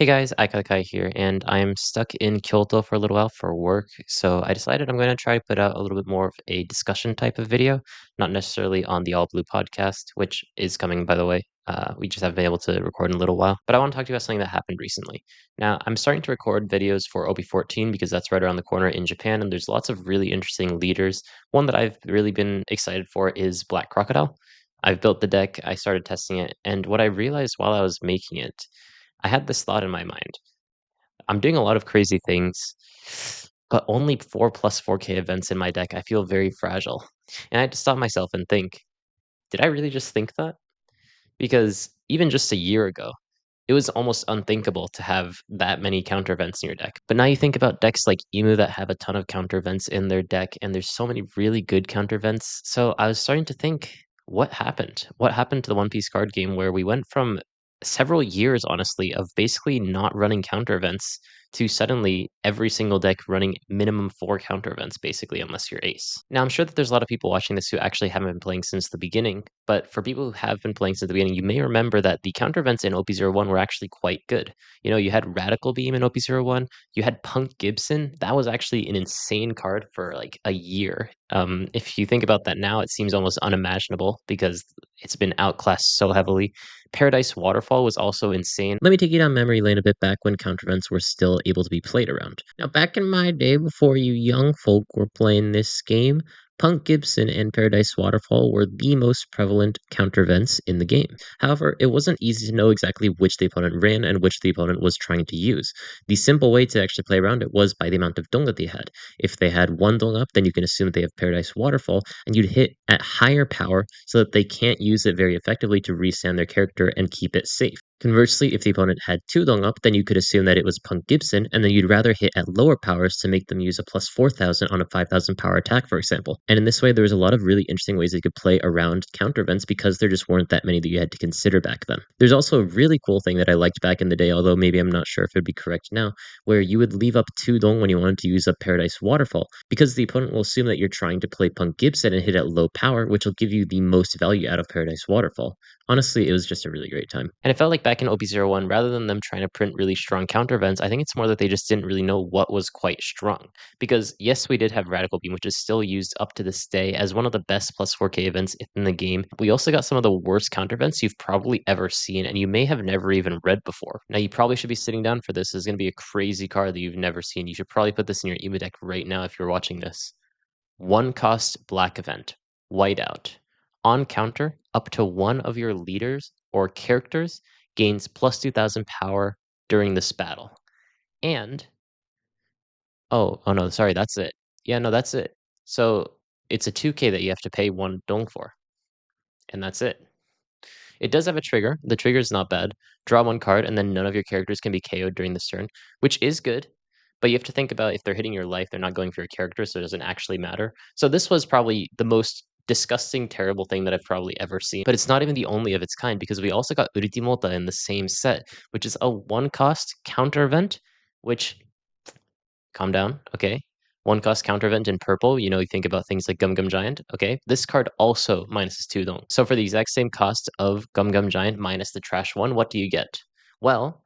Hey guys, iKailaKai here, and I'm stuck in Kyoto for a little while for work, so I decided I'm going to try to put out a little bit more of a discussion type of video, not necessarily on the All Blue podcast, which is coming, by the way. We just haven't been able to record in a little while, but I want to talk to you about something that happened recently. Now, I'm starting to record videos for OP14 because that's right around the corner in Japan, and there's lots of really interesting leaders. One that I've really been excited for is Black Crocodile. I've built the deck, I started testing it, and what I realized while I was making it, I had this thought in my mind. I'm doing a lot of crazy things, but only 4 plus 4K events in my deck. I feel very fragile. And I had to stop myself and think, did I really just think that? Because even just a year ago, it was almost unthinkable to have that many counter events in your deck. But now you think about decks like Emu that have a ton of counter events in their deck, and there's so many really good counter events. So I was starting to think, what happened? What happened to the One Piece card game where we went from several years, honestly, of basically not running counter events to suddenly every single deck running minimum 4 counter events, basically, unless you're ace. Now, I'm sure that there's a lot of people watching this who actually haven't been playing since the beginning, but for people who have been playing since the beginning, you may remember that the counter events in OP01 were actually quite good. You know, you had Radical Beam in OP01, you had Punk Gibson. That was actually an insane card for like a year. If you think about that now, it seems almost unimaginable because it's been outclassed so heavily. Paradise Waterfall was also insane. Let me take you down memory lane a bit back when counter events were still able to be played around. Now, back in my day, before you young folk were playing this game, Punk Gibson and Paradise Waterfall were the most prevalent counter events in the game. However, it wasn't easy to know exactly which the opponent ran and which the opponent was trying to use. The simple way to actually play around it was by the amount of dong that they had. If they had 1 dong up, then you can assume that they have Paradise Waterfall, and you'd hit at higher power so that they can't use it very effectively to restand their character and keep it safe. Conversely, if the opponent had 2 dong up, then you could assume that it was Punk Gibson, and then you'd rather hit at lower powers to make them use a plus 4,000 on a 5,000 power attack, for example. And in this way, there was a lot of really interesting ways that you could play around counter events because there just weren't that many that you had to consider back then. There's also a really cool thing that I liked back in the day, although maybe I'm not sure if it'd be correct now, where you would leave up 2 dong when you wanted to use up Paradise Waterfall, because the opponent will assume that you're trying to play Punk Gibson and hit at low power, which will give you the most value out of Paradise Waterfall. Honestly, it was just a really great time. And it felt like back in OP01, rather than them trying to print really strong counter events, I think it's more that they just didn't really know what was quite strong. Because yes, we did have Radical Beam, which is still used up to this day as one of the best plus 4K events in the game. We also got some of the worst counter events you've probably ever seen, and you may have never even read before. Now, you probably should be sitting down for this. This is going to be a crazy card that you've never seen. You should probably put this in your emo deck right now if you're watching this. 1 cost black event, whiteout. On counter, up to 1 of your leaders or characters gains plus 2,000 power during this battle. And oh no, sorry, that's it. Yeah, no, that's it. So it's a 2K that you have to pay 1 dong for, and that's it. It does have a trigger. The trigger is not bad. Draw 1 card, and then none of your characters can be KO'd during this turn, which is good. But you have to think about if they're hitting your life, they're not going for your character, so it doesn't actually matter. So this was probably the most disgusting, terrible thing that I've probably ever seen. But it's not even the only of its kind, because we also got Ultimota in the same set, which is a 1 cost counter event, which calm down, okay? 1 cost counter event in purple, you know, you think about things like Gum Gum Giant, okay? This card also minuses 2 dong. So for the exact same cost of Gum Gum Giant minus the trash 1, what do you get? Well,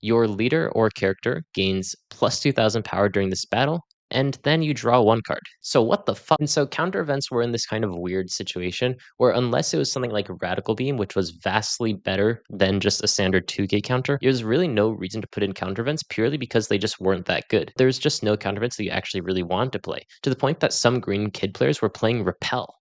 your leader or character gains plus 2,000 power during this battle, and then you draw 1 card. So what the fuck? And so counter events were in this kind of weird situation where unless it was something like Radical Beam, which was vastly better than just a standard 2K counter, there's really no reason to put in counter events purely because they just weren't that good. There's just no counter events that you actually really wanted to play, to the point that some green kid players were playing Repel.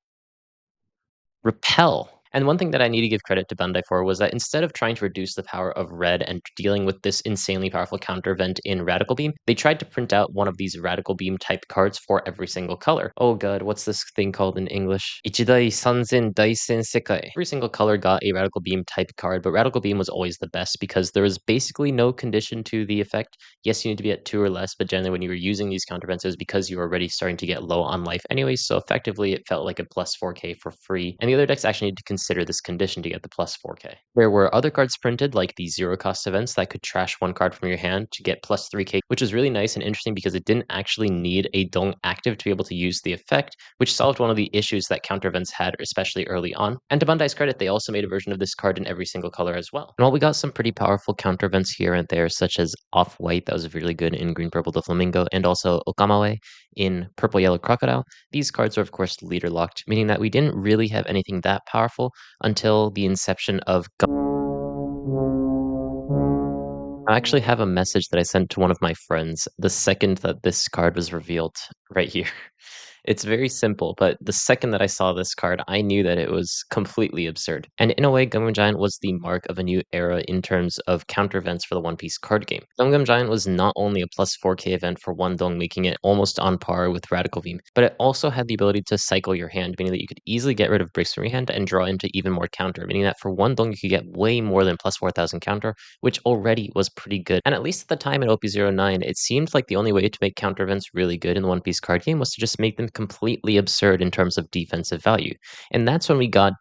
Repel. And one thing that I need to give credit to Bandai for was that instead of trying to reduce the power of red and dealing with this insanely powerful counter event in Radical Beam, they tried to print out one of these Radical Beam type cards for every single color. Oh god, what's this thing called in English? Ichidai Sanzen Daisen Sekai. Every single color got a Radical Beam type card, but Radical Beam was always the best because there was basically no condition to the effect. Yes, you need to be at 2 or less, but generally when you were using these counter events, it was because you were already starting to get low on life anyways, so effectively it felt like a plus 4K for free. And the other decks actually need to consider consider this condition to get the plus 4K. There were other cards printed, like the zero cost events that could trash one card from your hand to get plus 3K, which was really nice and interesting because it didn't actually need a Dong active to be able to use the effect, which solved one of the issues that counter events had, especially early on. And to Bandai's credit, they also made a version of this card in every single color as well. And while we got some pretty powerful counter events here and there, such as Off-White, that was really good in Green Purple Doflamingo, and also Okamawe in Purple Yellow Crocodile, these cards are of course leader locked, meaning that we didn't really have anything that powerful until the inception of I actually have a message that I sent to one of my friends the second that this card was revealed right here. It's very simple, but the second that I saw this card, I knew that it was completely absurd. And in a way, Gum Giant was the mark of a new era in terms of counter events for the One Piece card game. Gum Giant was not only a plus 4K event for one dong, making it almost on par with Radical Beam, but it also had the ability to cycle your hand, meaning that you could easily get rid of bricks from your hand and draw into even more counter, meaning that for one dong you could get way more than plus 4,000 counter, which already was pretty good. And at least at the time in OP09, it seemed like the only way to make counter events really good in the One Piece card game was to just make them completely absurd in terms of defensive value. And that's when we got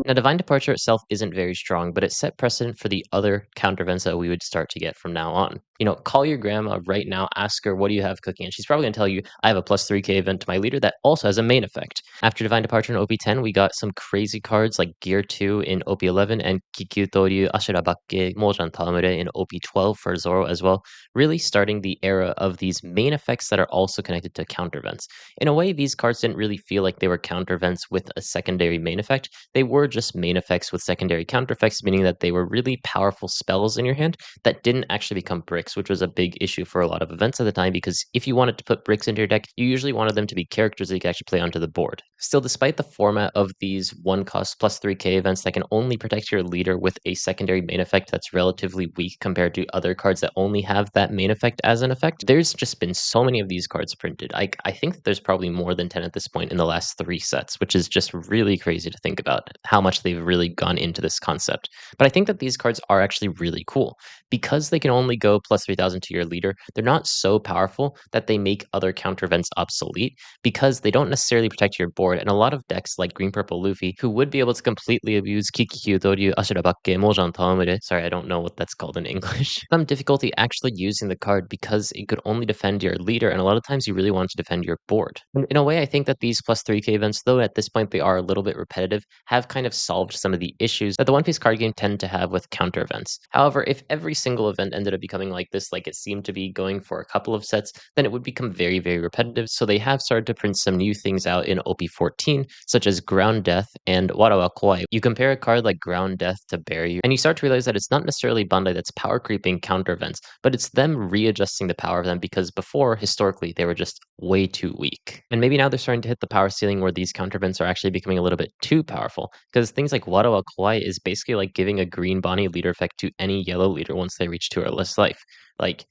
now, Divine Departure itself isn't very strong, but it set precedent for the other counter events that we would start to get from now on. You know, call your grandma right now, ask her, what do you have cooking? And she's probably going to tell you, I have a plus 3K event to my leader that also has a main effect. After Divine Departure in OP10, we got some crazy cards like Gear 2 in OP11 and Kikyu Toryu Ashirabakke Mojan Tamure in OP12 for Zoro as well, really starting the era of these main effects that are also connected to counter events. In a way, these cards didn't really feel like they were counter events with a secondary main effect. They were just main effects with secondary counter effects, meaning that they were really powerful spells in your hand that didn't actually become bricks, which was a big issue for a lot of events at the time, because if you wanted to put bricks into your deck, you usually wanted them to be characters that you could actually play onto the board. Still, despite the format of these one cost plus 3K events that can only protect your leader with a secondary main effect that's relatively weak compared to other cards that only have that main effect as an effect, there's just been so many of these cards printed. I think that there's probably more than 10 at this point in the last 3 sets, which is just really crazy to think about how much they've really gone into this concept. But I think that these cards are actually really cool. Because they can only go plus 3,000 to your leader, they're not so powerful that they make other counter events obsolete, because they don't necessarily protect your board. And a lot of decks like Green Purple Luffy, who would be able to completely abuse Kikikyu Doryu Ashirabakke Mojan Taomure, sorry, I don't know what that's called in English, some difficulty actually using the card because it could only defend your leader, and a lot of times you really want to defend your board. In a way, I think that these plus 3K events, though at this point they are a little bit repetitive, have kind of solved some of the issues that the One Piece card game tend to have with counter events. However, if every single event ended up becoming like this, like it seemed to be going for a couple of sets, then it would become very, very repetitive. So they have started to print some new things out in OP14, such as Ground Death and Warawa Koi. You compare a card like Ground Death to Barrier, and you start to realize that it's not necessarily Bandai that's power creeping counter events, but it's them readjusting the power of them, because before, historically, they were just way too weak. And maybe now they're starting to hit the power ceiling where these counter events are actually becoming a little bit too powerful, because things like Warawa Koi is basically like giving a green Bonnie leader effect to any yellow leader once they reach 2 or less life. Like,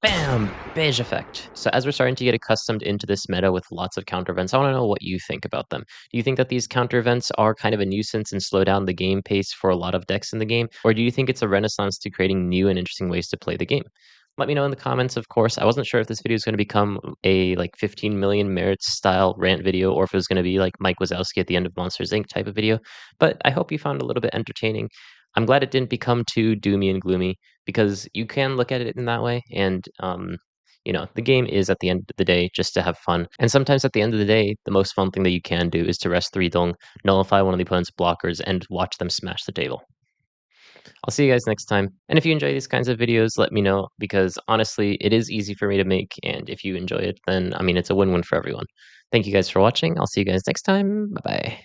bam! Beige effect. So as we're starting to get accustomed into this meta with lots of counter events, I want to know what you think about them. Do you think that these counter events are kind of a nuisance and slow down the game pace for a lot of decks in the game? Or do you think it's a renaissance to creating new and interesting ways to play the game? Let me know in the comments, of course. I wasn't sure if this video is going to become a like 15 million merits style rant video, or if it was going to be like Mike Wazowski at the end of Monsters Inc. type of video, but I hope you found it a little bit entertaining. I'm glad it didn't become too doomy and gloomy, because you can look at it in that way, and you know, the game is at the end of the day just to have fun. And sometimes at the end of the day, the most fun thing that you can do is to rest 3 dong, nullify one of the opponent's blockers, and watch them smash the table. I'll see you guys next time. And if you enjoy these kinds of videos, let me know, because honestly, it is easy for me to make. And if you enjoy it, then I mean, it's a win-win for everyone. Thank you guys for watching. I'll see you guys next time. Bye bye.